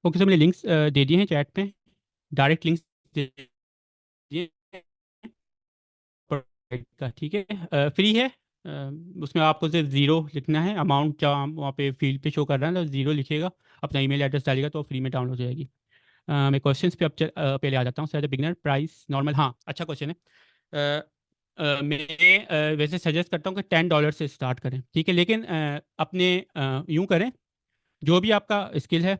Okay sir, मैंने links दे दिए हैं चैट पे। डायरेक्ट लिंक्स दे दिए हैं प्रोवाइड का, ठीक है। फ्री है। उसमें आपको सिर्फ ज़ीरो लिखना है। अमाउंट जहाँ वहाँ पे फील्ड पे शो कर रहा है तो ज़ीरो लिखिएगा, अपना ईमेल एड्रेस डालिएगा तो फ्री में डाउनलोड हो जाएगी। मैं क्वेश्चंस पे अब पहले आ जाता हूँ। सर बिगिनर प्राइस नॉर्मल, हाँ अच्छा क्वेश्चन है। मैं वैसे सजेस्ट करता हूँ कि $10 से स्टार्ट करें, ठीक है। लेकिन अपने यूँ करें, जो भी आपका स्किल है।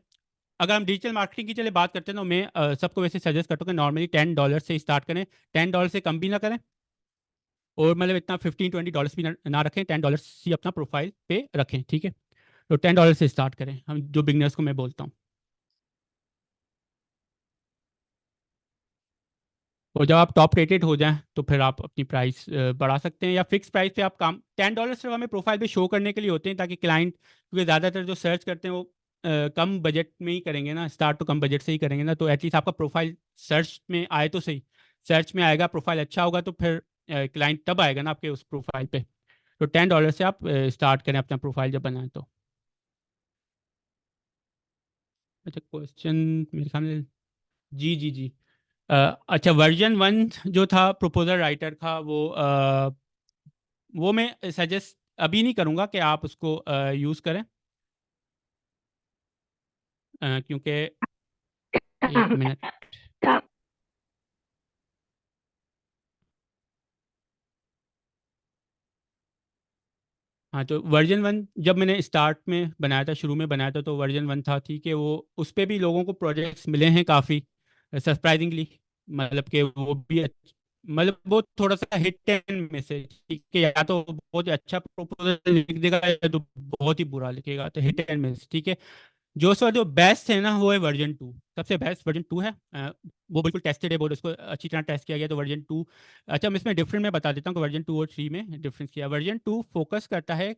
अगर हम डिजिटल मार्केटिंग की चले बात करते हैं तो मैं सबको वैसे सजेस्ट करता हूँ कि नॉर्मली $10 से स्टार्ट करें। $10 से कम भी ना करें, और मतलब इतना $15-20 भी ना रखें। $10 ही अपना प्रोफाइल पे रखें, ठीक है। तो $10 से स्टार्ट करें, हम जो बिगनर्स को मैं बोलता हूँ। और जब आप टॉप रेटेड हो जाएं तो फिर आप अपनी प्राइस बढ़ा सकते हैं, या फिक्स प्राइस पे आप काम। $10 सिर्फ हमें प्रोफाइल पे शो करने के लिए होते हैं, ताकि क्लाइंट, क्योंकि ज़्यादातर जो सर्च करते हैं वो कम बजट में ही करेंगे ना, स्टार्ट तो कम बजट से ही करेंगे ना, तो एटलीस्ट आपका प्रोफाइल सर्च में आए तो सही। सर्च में आएगा, प्रोफाइल अच्छा होगा तो फिर क्लाइंट तब आएगा ना आपके उस प्रोफाइल पे। तो $10 से आप स्टार्ट करें अपना प्रोफाइल जब बनाएं तो। अच्छा क्वेश्चन मेरे सामने। जी जी जी। अच्छा, वर्जन 1 जो था प्रपोजल राइटर का, वो मैं सजेस्ट अभी नहीं करूँगा कि आप उसको यूज़ करें। क्योंकि एक मिनट। हाँ, तो वर्जन 1 जब मैंने स्टार्ट में बनाया था, शुरू में बनाया था, तो वर्जन 1 था, ठीक है। वो उस पर भी लोगों को प्रोजेक्ट्स मिले हैं काफ़ी, सरप्राइजिंगली। मतलब कि वो भी मतलब वो थोड़ा सा हिट एंड मिस है, ठीक है। या तो बहुत अच्छा प्रपोजल लिख देगा, या तो बहुत ही बुरा लिखेगा, तो हिट एंड मिस, ठीक है। जो उसका जो बेस्ट है ना, वो है वर्जन 2। सबसे बेस्ट वर्जन 2 है। वो बिल्कुल टेस्टेड है, बहुत उसको अच्छी तरह टेस्ट किया गया, तो वर्जन 2। अच्छा, मैं इसमें डिफरेंट में बता देता हूँ कि वर्जन 2 और 3 में डिफरेंस किया। वर्जन 2 फोकस करता है,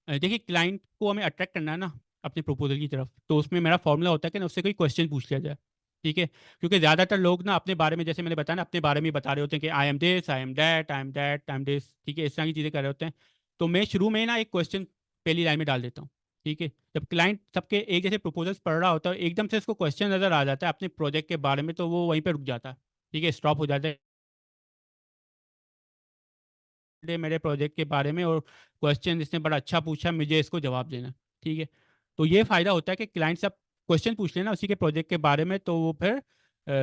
देखिए क्लाइंट को हमें अट्रैक्ट करना है ना अपने प्रपोजल की तरफ, तो उसमें मेरा फॉर्मूला होता है कि ना उससे कोई क्वेश्चन पूछ लिया जाए, ठीक है। क्योंकि ज़्यादातर लोग ना अपने बारे में, जैसे मैंने बताया ना, अपने बारे में ही बता रहे होते हैं कि I am this, I am that, I am that, I am this, ठीक है। इस तरह की चीज़ें कर रहे होते हैं। तो मैं शुरू में ना एक क्वेश्चन पहली लाइन में डाल देता हूँ, ठीक है। जब क्लाइंट सबके एक जैसे प्रपोजल्स पढ़ रहा होता है, एकदम से उसको क्वेश्चन नज़र आ जाता है अपने प्रोजेक्ट के बारे में, तो वो वहीं पर रुक जाता है, ठीक है, स्टॉप हो जाता है मेरे प्रोजेक्ट के बारे में, और क्वेश्चन इसने बड़ा अच्छा पूछा, मुझे इसको जवाब देना, ठीक है। तो ये फायदा होता है कि क्लाइंट से आप क्वेश्चन पूछ लेना उसी के प्रोजेक्ट के बारे में, तो वो फिर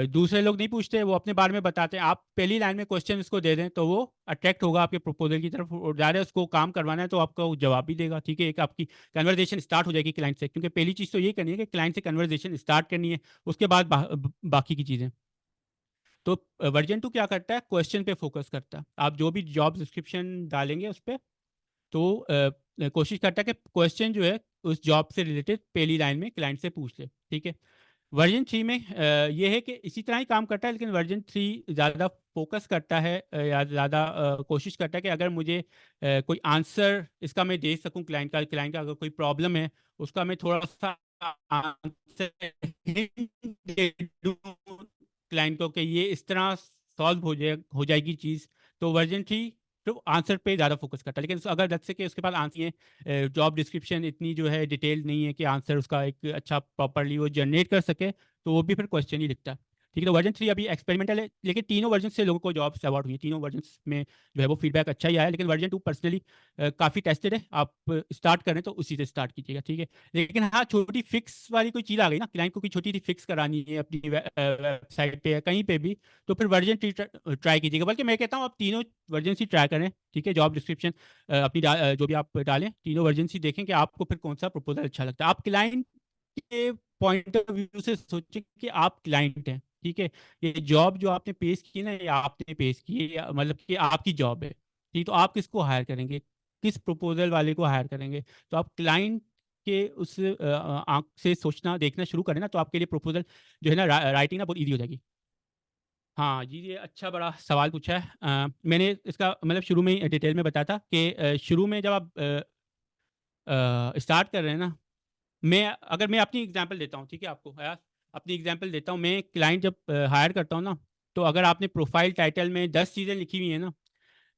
दूसरे लोग नहीं पूछते, वो अपने बारे में बताते हैं। आप पहली लाइन में क्वेश्चन उसको दे दें तो वो अट्रैक्ट होगा आपके प्रपोजल की तरफ, और जा रहे उसको काम करवाना है तो आपका वो जवाब भी देगा, ठीक है। एक आपकी कन्वर्जेशन स्टार्ट हो जाएगी क्लाइंट से, क्योंकि पहली चीज़ तो ये करनी है कि क्लाइंट से कन्वर्जेशन स्टार्ट करनी है। उसके बाद बाकी की चीज़ें। तो वर्जन 2 क्या करता है, क्वेश्चन पे फोकस करता है। आप जो भी जॉब डिस्क्रिप्शन डालेंगे उस पर, तो कोशिश करता है कि क्वेश्चन जो है उस जॉब से रिलेटेड पहली लाइन में क्लाइंट से पूछ ले, ठीक है। वर्जन 3 में ये है कि इसी तरह ही काम करता है, लेकिन वर्जन 3 ज़्यादा फोकस करता है, या ज़्यादा कोशिश करता है कि अगर मुझे कोई आंसर इसका मैं दे सकूं, क्लाइंट का अगर कोई प्रॉब्लम है, उसका मैं थोड़ा सा आंसर दे दूं क्लाइंट को कि ये इस तरह सॉल्व हो जाएगी चीज़। तो वर्जन 3 तो आंसर पे ज़्यादा फोकस करता है। लेकिन अगर लग सके उसके पास आंसर है, जॉब डिस्क्रिप्शन इतनी जो है डिटेल नहीं है कि आंसर उसका एक अच्छा प्रॉपरली वो जनरेट कर सके, तो वो भी फिर क्वेश्चन ही लिखता है, ठीक है। तो वर्जन 3 अभी एक्सपेरिमेंटल है, लेकिन तीनों वर्जन से लोगों को जॉब्स अवार्ड हुई है। तीनों वर्जन में जो है वो फीडबैक अच्छा ही आया है, लेकिन वर्जन 2 पर्सनली काफ़ी टेस्टेड है। आप स्टार्ट करें तो उसी से स्टार्ट कीजिएगा, ठीक है। लेकिन हाँ, छोटी फिक्स वाली कोई चीज़ आ गई ना, क्लाइंट को कोई छोटी सी फिक्स करानी है अपनी वेबसाइट पे या कहीं पे भी, तो फिर वर्जन 3 ट्राई कीजिएगा। बल्कि मैं कहता हूँ आप तीनों वर्जन ही ट्राई करें, ठीक है। जॉब डिस्क्रिप्शन अपनी जो भी आप डालें, तीनों वर्जन ही देखें कि आपको फिर कौन सा प्रपोजल अच्छा लगता है। आप क्लाइंट के पॉइंट ऑफ व्यू से सोचें कि आप क्लाइंट हैं, ठीक है। ये जॉब जो आपने पेश की ना, ये आपने पेश की है, मतलब कि आपकी जॉब है, ठीक। तो आप किसको हायर करेंगे, किस प्रपोजल वाले को हायर करेंगे? तो आप क्लाइंट के उस आंख से सोचना देखना शुरू करें ना, तो आपके लिए प्रपोजल जो है ना, राइटिंग ना बहुत ईजी हो जाएगी। हाँ जी, ये अच्छा बड़ा सवाल पूछा है। मैंने इसका मतलब शुरू में ही डिटेल में बताया था कि शुरू में जब आप स्टार्ट कर रहे हैं ना, मैं अपनी एग्जांपल देता हूँ, ठीक है आपको यार। अपनी एग्जांपल देता हूँ। मैं क्लाइंट जब हायर करता हूँ ना, तो अगर आपने प्रोफाइल टाइटल में 10 चीज़ें लिखी हुई हैं ना,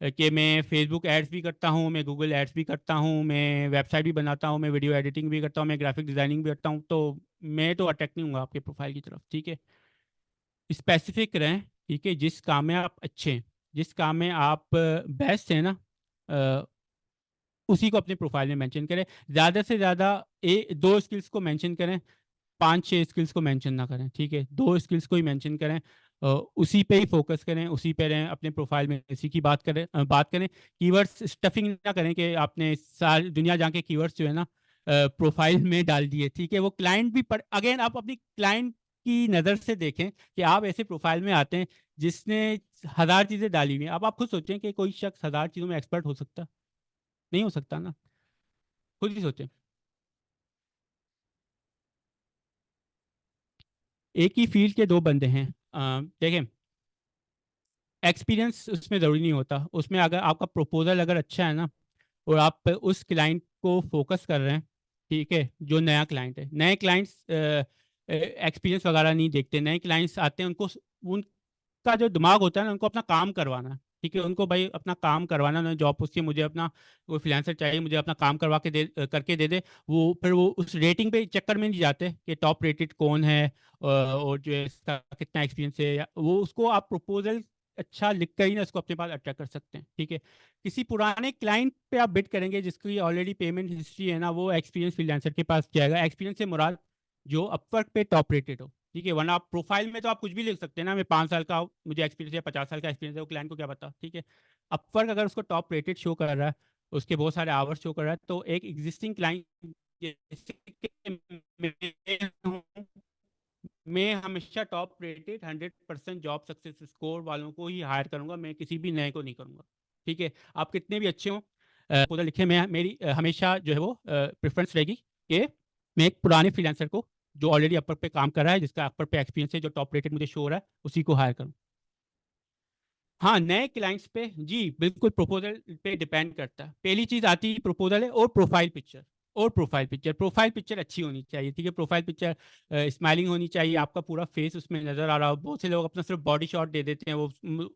कि मैं फेसबुक एड्स भी करता हूँ, मैं गूगल एड्स भी करता हूँ, मैं वेबसाइट भी बनाता हूँ, मैं वीडियो एडिटिंग भी करता हूँ, मैं ग्राफिक डिज़ाइनिंग भी करता हूँ, तो मैं तो अट्रैक्ट नहीं हूँ आपके प्रोफाइल की तरफ, ठीक है। स्पेसिफिक रहें, ठीक है, जिस काम में आप अच्छे हैं, जिस काम में आप बेस्ट हैं ना, अ, उसी को अपने प्रोफाइल में मेंशन करें। ज़्यादा से ज़्यादा दो स्किल्स को मेंशन करें, 5-6 स्किल्स को मेंशन ना करें, ठीक है, दो स्किल्स को ही मेंशन करें। उसी पे ही फोकस करें, उसी पे रहें अपने प्रोफाइल में, इसी की बात करें। कीवर्ड्स स्टफिंग ना करें कि आपने सारी दुनिया जाके कीवर्ड्स जो है ना प्रोफाइल में डाल दिए, ठीक है। वो क्लाइंट भी अगेन आप अपनी क्लाइंट की नज़र से देखें कि आप ऐसे प्रोफाइल में आते हैं जिसने 1000 चीज़ें डाली हुई हैं। अब आप खुद सोचें कि कोई शख्स 1000 चीज़ों में एक्सपर्ट हो सकता? नहीं हो सकता ना। खुद ही सोचें। एक ही फील्ड के दो बंदे हैं, देखें, एक्सपीरियंस उसमें ज़रूरी नहीं होता। उसमें अगर आपका प्रपोजल अगर अच्छा है ना, और आप उस क्लाइंट को फोकस कर रहे हैं, ठीक है, जो नया क्लाइंट है, नए क्लाइंट्स एक्सपीरियंस वगैरह नहीं देखते। नए क्लाइंट्स आते हैं, उनको उनका जो दिमाग होता है ना, उनको अपना काम करवाना है, ठीक है, उनको भाई अपना काम करवाना ना, जॉब उसकी मुझे अपना कोई फ्रीलांसर चाहिए, मुझे अपना काम करवा के करके दे दे। वो फिर वो उस रेटिंग पे चक्कर में नहीं जाते कि टॉप रेटेड कौन है और जो है इसका कितना एक्सपीरियंस है, वो उसको आप प्रपोजल अच्छा लिख कर ही ना उसको अपने पास अट्रैक्ट कर सकते हैं, ठीक है। किसी पुराने क्लाइंट पे आप बिड करेंगे जिसकी ऑलरेडी पेमेंट हिस्ट्री है ना, वो एक्सपीरियंस फ्रीलांसर के पास जाएगा। एक्सपीरियंस से मुराद जो अपवर्क पे टॉप रेटेड हो, ठीक है। वरना आप प्रोफाइल में तो आप कुछ भी लिख सकते हैं ना, मैं 5 साल का मुझे एक्सपीरियंस है, 50 साल का एक्सपीरियंस है, वो क्लाइंट को क्या पता, ठीक है। अपवर्क अगर उसको टॉप रेटेड शो कर रहा है, उसके बहुत सारे आवर्स शो कर रहा है, तो एक एग्जिस्टिंग क्लाइंट जैसे कि मैं हूं, मैं हमेशा top rated 100% job success score वालों को ही हायर करूंगा, मैं किसी भी नए को नहीं करूंगा, ठीक है। आप कितने भी अच्छे हो खुदा लिखे, मैं मेरी हमेशा जो है वो प्रेफरेंस रहेगी कि मैं एक पुराने फ्रीलांसर को जो ऑलरेडी अपर पे काम कर रहा है, जिसका अपर पे एक्सपीरियंस है, जो टॉप रेटेड मुझे शो हो रहा है, उसी को हायर करूँ। हाँ, नए क्लाइंट्स पे जी बिल्कुल प्रपोजल पे डिपेंड करता है। पहली चीज आती है प्रपोजल है, और प्रोफाइल पिक्चर। और प्रोफाइल पिक्चर अच्छी होनी चाहिए, ठीक है। प्रोफाइल पिक्चर स्माइलिंग होनी चाहिए, आपका पूरा फेस उसमें नजर आ रहा हो। बहुत से लोग अपना सिर्फ बॉडी शॉट दे देते हैं, वो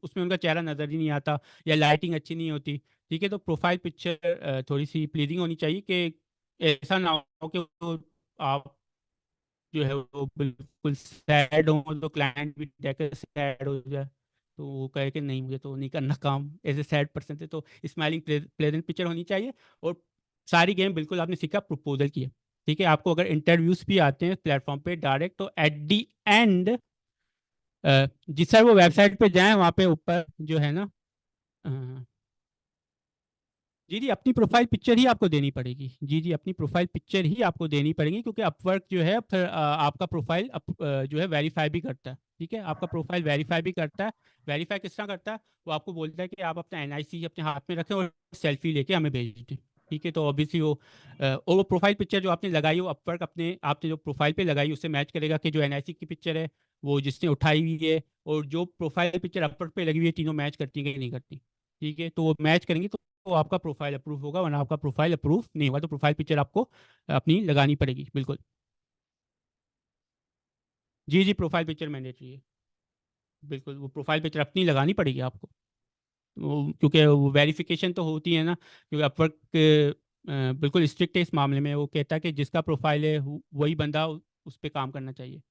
उसमें उनका चेहरा नजर ही नहीं आता, या लाइटिंग अच्छी नहीं होती, ठीक है। तो प्रोफाइल पिक्चर थोड़ी सी प्लीजिंग होनी चाहिए कि ऐसा ना हो कि आप जो है वो बिल्कुल सैड हो तो क्लाइंट भी देखकर सैड हो जाए, तो वो कहे कि नहीं मुझे तो नहीं करना काम, एज ए सैड पर्सन थे। तो स्माइलिंग प्लेजेंट पिक्चर होनी चाहिए। और सारी गेम बिल्कुल आपने सीखा प्रपोजल की है, ठीक है। आपको अगर इंटरव्यूज भी आते हैं प्लेटफॉर्म पे डायरेक्ट, तो एट दी एंड जिस सर वो वेबसाइट पे जाएं, वहाँ पे ऊपर जो है ना, जी जी, अपनी प्रोफाइल पिक्चर ही आपको देनी पड़ेगी। जी जी, अपनी प्रोफाइल पिक्चर ही आपको देनी पड़ेगी, क्योंकि अपवर्क जो है फिर आपका प्रोफाइल जो है वेरीफाई भी करता है, ठीक है। आपका प्रोफाइल वेरीफाई भी करता है। वेरीफाई किस तरह करता है? वो आपको बोलता है कि आप अपना एनआईसी अपने हाथ में रखें और सेल्फी लेके हमें भेज दें, ठीक है। तो ऑब्वियसली और वो प्रोफाइल पिक्चर जो आपने लगाई, वो अपवर्क अपने आपने जो प्रोफाइल पे लगाई उससे मैच करेगा कि जो एनआईसी की पिक्चर है वो जिसने उठाई हुई है, और जो प्रोफाइल पिक्चर अपवर्क पे लगी हुई है, तीनों मैच करती है कि नहीं करती, ठीक है। तो वो मैच करेंगी तो आपका प्रोफाइल अप्रूव होगा, वरना आपका प्रोफाइल अप्रूव नहीं होगा। तो प्रोफाइल पिक्चर आपको अपनी लगानी पड़ेगी, बिल्कुल। जी जी, प्रोफाइल पिक्चर मैंडेटरी है, बिल्कुल। वो प्रोफाइल पिक्चर अपनी लगानी पड़ेगी आपको, क्योंकि वो वेरिफिकेशन तो होती है ना, क्योंकि अपवर्क बिल्कुल स्ट्रिक्ट है इस मामले में। वो कहता है कि जिसका प्रोफाइल है वही बंदा उस पर काम करना चाहिए।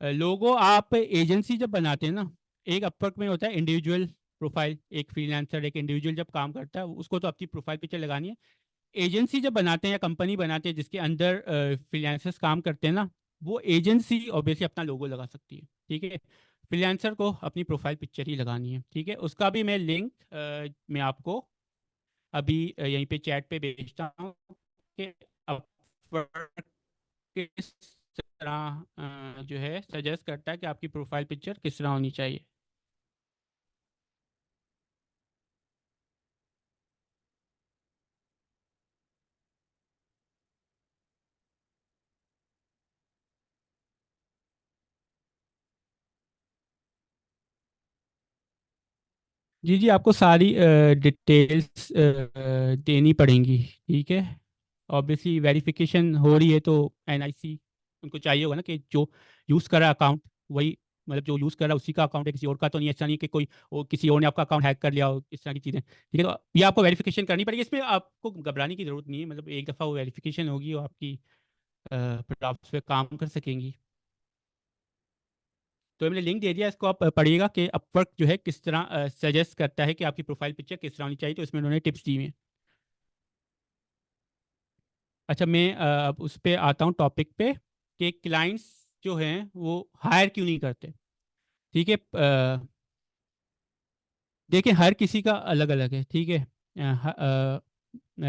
लोगो आप एजेंसी जब बनाते हैं ना, एक अपवर्क में होता है इंडिविजुअल प्रोफाइल, एक फ्रीलांसर एक इंडिविजुअल जब काम करता है उसको तो अपनी प्रोफाइल पिक्चर लगानी है। एजेंसी जब बनाते हैं या कंपनी बनाते हैं जिसके अंदर फ्रीलांसर्स काम करते हैं ना, वो एजेंसी ऑब्वियसली अपना लोगो लगा सकती है, ठीक है। फ्रीलांसर को अपनी प्रोफाइल पिक्चर ही लगानी है, ठीक है। उसका भी मैं लिंक मैं आपको अभी यहीं पे चैट पे भेजता हूँ कि Upwork किस तरह जो है सजेस्ट करता है कि आपकी प्रोफाइल पिक्चर किस तरह होनी चाहिए। जी जी, आपको सारी डिटेल्स देनी पड़ेंगी, ठीक है। ऑब्वियसली वेरिफिकेशन हो रही है तो एनआईसी उनको चाहिए होगा ना कि जो यूज़ कर रहा है अकाउंट वही, मतलब जो यूज़ कर रहा है उसी का अकाउंट है, किसी और का तो नहीं। ऐसा नहीं कि कोई और किसी और ने आपका अकाउंट हैक कर लिया हो, इस तरह की चीज़ें, ठीक है। तो ये आपको वेरिफिकेशन करनी पड़ेगी, इसमें आपको घबराने की ज़रूरत नहीं है। मतलब एक दफ़ा वो वेरिफिकेशन होगी और आपकी फिर आप उस पर काम कर सकेंगी। तो मैंने लिंक दे दिया, इसको आप पढ़िएगा कि अपवर्क जो है किस तरह सजेस्ट करता है कि आपकी प्रोफाइल पिक्चर किस तरह होनी चाहिए, तो इसमें उन्होंने टिप्स दी हुई हैं। अच्छा, मैं अब उस पे आता हूँ टॉपिक पे कि क्लाइंट्स जो हैं वो हायर क्यों नहीं करते। ठीक है, देखिए हर किसी का अलग अलग है, ठीक है।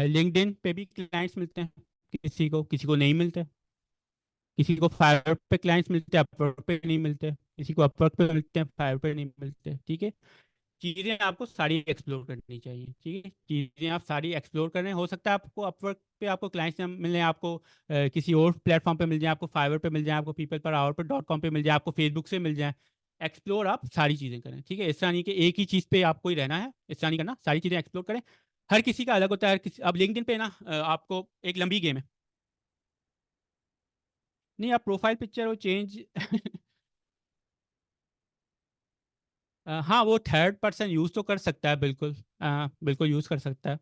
लिंक्डइन पे भी क्लाइंट्स मिलते हैं, किसी को नहीं मिलते। किसी को फाइवर पे क्लाइंट्स मिलते हैं, अपवर्क पे नहीं मिलते। किसी को अपवर्क पे मिलते हैं, फाइवर पे नहीं मिलते। ठीक है, चीज़ें आपको सारी एक्सप्लोर करनी चाहिए। ठीक है, चीज़ें आप सारी एक्सप्लोर करें। हो सकता है आपको अपवर्क पे आपको क्लाइंट्स मिले, आपको किसी और प्लेटफॉर्म पे मिल जाए, आपको फाइवर पे मिल जाए, आपको पीपल पर आवर पे .com पे मिल जाए, आपको फेसबुक से मिल जाए। एक्सप्लोर आप सारी चीज़ें करें। ठीक है, इस तरह नहीं कि एक ही चीज़ पे आपको ही रहना है, इस तरह नहीं करना, सारी चीज़ें एक्सप्लोर करें। हर किसी का अलग होता है, हर किसी, अब लिंक्डइन पे ना आपको एक लंबी गेम है। नहीं, आप प्रोफाइल पिक्चर वो चेंज हाँ, वो थर्ड पर्सन यूज़ तो कर सकता है, बिल्कुल। बिल्कुल यूज़ कर सकता है।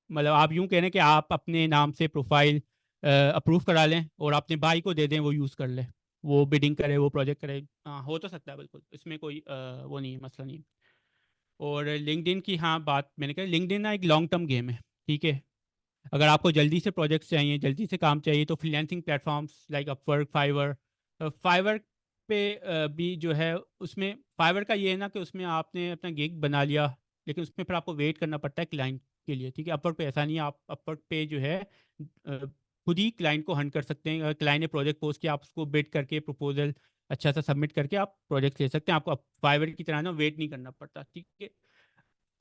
मतलब आप यूं कह रहे हैं कि आप अपने नाम से प्रोफाइल अप्रूव करा लें और अपने भाई को दे दें, वो यूज़ कर ले, वो बिडिंग करे, वो प्रोजेक्ट करे। हाँ, हो तो सकता है, बिल्कुल, इसमें कोई वो नहीं है, मसला नहीं है। और लिंक्डइन की हाँ बात मैंने कही, लिंक्डइन ना एक लॉन्ग टर्म गेम है। ठीक है, अगर आपको जल्दी से प्रोजेक्ट्स चाहिए, जल्दी से काम चाहिए, तो freelancing platforms like Upwork, Fiverr, Fiverr पे भी जो है, उसमें फाइवर का ये है ना कि उसमें आपने अपना गिग बना लिया, लेकिन उसमें फिर आपको वेट करना पड़ता है क्लाइंट के लिए। ठीक है, अपवर्क पे ऐसा नहीं है, आप अपवर्क पे जो है खुद ही क्लाइंट को हंट कर सकते हैं। अगर क्लाइंट ने प्रोजेक्ट पोस्ट किया, आप उसको बिड करके प्रपोजल अच्छा सा सबमिट करके आप प्रोजेक्ट ले सकते हैं। आपको फाइवर की तरह ना वेट नहीं करना पड़ता। ठीक है,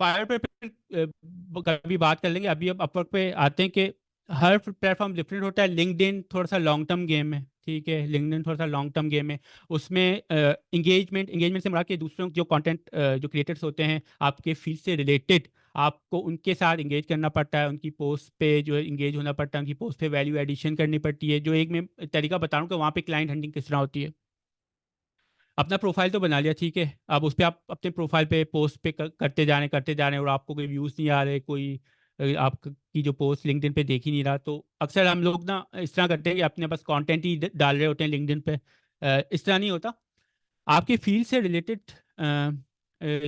फायर पे फिर कभी बात कर लेंगे। अभी अब अपवर्क पे आते हैं कि हर प्लेटफॉर्म डिफरेंट होता है। लिंक्डइन थोड़ा सा लॉन्ग टर्म गेम है। ठीक है, लिंक्डइन थोड़ा सा लॉन्ग टर्म गेम है। उसमें एंगेजमेंट से मुराद कि दूसरों जो कंटेंट जो क्रिएटर्स होते हैं आपके फील्ड से रिलेटेड, आपको उनके साथ इंगेज करना पड़ता है, उनकी पोस्ट पे जो है इंगेज होना पड़ता है, उनकी पोस्ट पे वैल्यू एडिशन करनी पड़ती है। जो एक मैं तरीका बता रहा हूँ कि वहाँ पे क्लाइंट हंटिंग किस तरह होती है। अपना प्रोफाइल तो बना लिया, ठीक है। अब उस पर आप अपने प्रोफाइल पे पोस्ट पे करते जा रहे हैं और आपको कोई व्यूज़ नहीं आ रहे, कोई आपकी जो पोस्ट लिंक्डइन पे देख ही नहीं रहा, तो अक्सर हम लोग ना इस तरह करते हैं कि अपने पास कंटेंट ही डाल रहे होते हैं लिंक्डइन पे। इस तरह नहीं होता। आपके फील्ड से रिलेटेड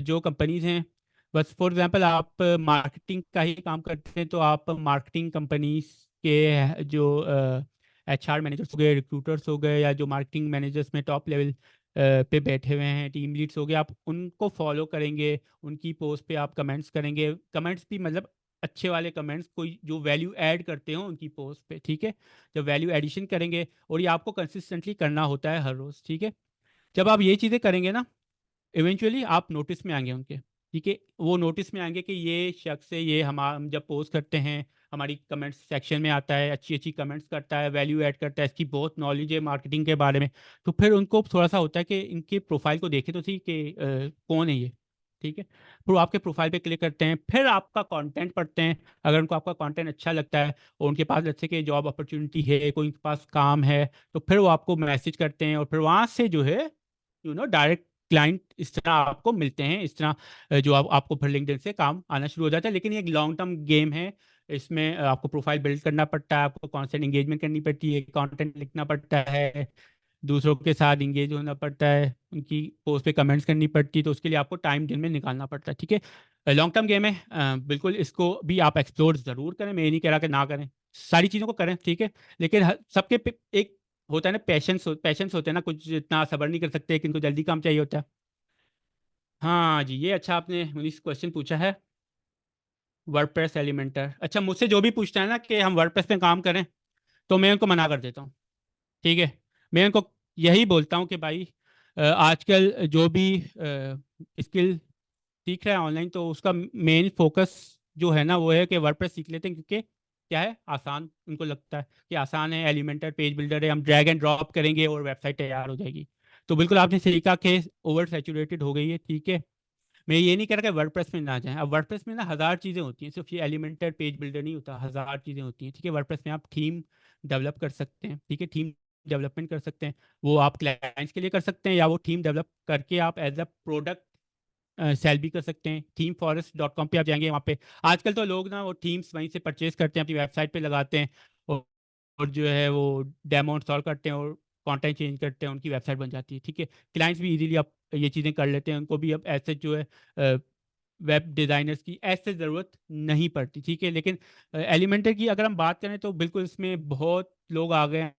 जो कंपनीज हैं, बस फॉर एग्जांपल आप मार्केटिंग का ही काम करते हैं, तो आप मार्केटिंग कंपनीज के जो HR मैनेजर्स हो गए, रिक्रूटर्स हो गए, या जो मार्केटिंग मैनेजर्स में टॉप लेवल पे बैठे हुए हैं, टीम लीड्स हो गए, आप उनको फॉलो करेंगे, उनकी पोस्ट पे आप कमेंट्स करेंगे। कमेंट्स भी मतलब अच्छे वाले कमेंट्स, कोई जो वैल्यू ऐड करते हो उनकी पोस्ट पे। ठीक है, जब वैल्यू एडिशन करेंगे, और ये आपको कंसिस्टेंटली करना होता है हर रोज़। ठीक है, जब आप ये चीज़ें करेंगे ना, इवेंचुअली आप नोटिस में आएंगे उनके। ठीक है, वो नोटिस में आएंगे कि ये शख्स है, ये हम जब पोस्ट करते हैं, हमारी कमेंट्स सेक्शन में आता है, अच्छी अच्छी कमेंट्स करता है, वैल्यू ऐड करता है, इसकी बहुत नॉलेज है मार्केटिंग के बारे में। तो फिर उनको थोड़ा सा होता है कि इनके प्रोफाइल को देखे तो सही कि कौन है ये। ठीक है, फिर वो आपके प्रोफाइल पे क्लिक करते हैं, फिर आपका कंटेंट पढ़ते हैं। अगर उनको आपका कंटेंट अच्छा लगता है और उनके पास जैसे कि जॉब अपॉर्चुनिटी है, कोई उनके पास काम है, तो फिर वो आपको मैसेज करते हैं, और फिर वहाँ से जो है डायरेक्ट क्लाइंट इस तरह आपको मिलते हैं। इस तरह जो आपको फिर लिंक्डइन से काम आना शुरू हो जाता है। लेकिन ये एक लॉन्ग टर्म गेम है। इसमें आपको प्रोफाइल बिल्ड करना पड़ता है, आपको कॉन्स्टेंट एंगेजमेंट करनी पड़ती है, कंटेंट लिखना पड़ता है, दूसरों के साथ इंगेज होना पड़ता है, उनकी पोस्ट पे कमेंट्स करनी पड़ती है, तो उसके लिए आपको टाइम दिन में निकालना पड़ता है। ठीक है, लॉन्ग टर्म गेम है। बिल्कुल इसको भी आप एक्सप्लोर ज़रूर करें, मैं ये नहीं कह रहा कि ना करें, सारी चीज़ों को करें। ठीक है, लेकिन एक होता है ना, पैशंस होते हैं ना, कुछ इतना सब्र नहीं कर सकते, किनको जल्दी काम चाहिए होता है। हाँ जी, ये अच्छा आपने मुझे क्वेश्चन पूछा है। वर्डप्रेस एलिमेंटर, अच्छा, मुझसे जो भी पूछता है ना कि हम वर्डप्रेस पे काम करें, तो मैं उनको मना कर देता हूँ। ठीक है, मैं उनको यही बोलता हूँ कि भाई आजकल जो भी स्किल सीख रहा है ऑनलाइन, तो उसका मेन फोकस जो है ना, वो है कि वर्डप्रेस सीख लेते हैं, क्योंकि क्या है, आसान उनको लगता है कि आसान है, एलिमेंटर पेज बिल्डर है, हम ड्रैग एंड ड्रॉप करेंगे और वेबसाइट तैयार हो जाएगी। तो बिल्कुल आपने सही कहा कि ओवर सैचुरेटेड हो गई है। ठीक है, मैं ये नहीं कह रहा कि वर्डप्रेस में ना जाएं। अब वर्डप्रेस में ना हज़ार चीज़ें होती हैं, सिर्फ ये एलिमेंटर पेज बिल्डर नहीं होता, हज़ार चीज़ें होती हैं। ठीक है, वर्डप्रेस में आप थीम डेवलप कर सकते हैं। ठीक है, थीम डेवलपमेंट कर सकते हैं, वो आप क्लाइंट्स के लिए कर सकते हैं, या वो थीम डेवलप करके आप एज अ प्रोडक्ट सेल भी कर सकते हैं। थीम फॉरेस्ट .com पे आप जाएंगे, वहाँ पे आजकल तो लोग ना वो थीम्स वहीं से परचेज करते हैं, अपनी वेबसाइट पे लगाते हैं। और जो है वो डेमो इंस्टॉल करते हैं और कंटेंट चेंज करते हैं, उनकी वेबसाइट बन जाती है। ठीक है, क्लाइंट्स भी इजीली अब ये चीज़ें कर लेते हैं, उनको भी अब ऐसे जो है वेब डिज़ाइनर्स की ऐसे ज़रूरत नहीं पड़ती। ठीक है, लेकिन एलिमेंटर की अगर हम बात करें तो बिल्कुल इसमें बहुत लोग आ गए हैं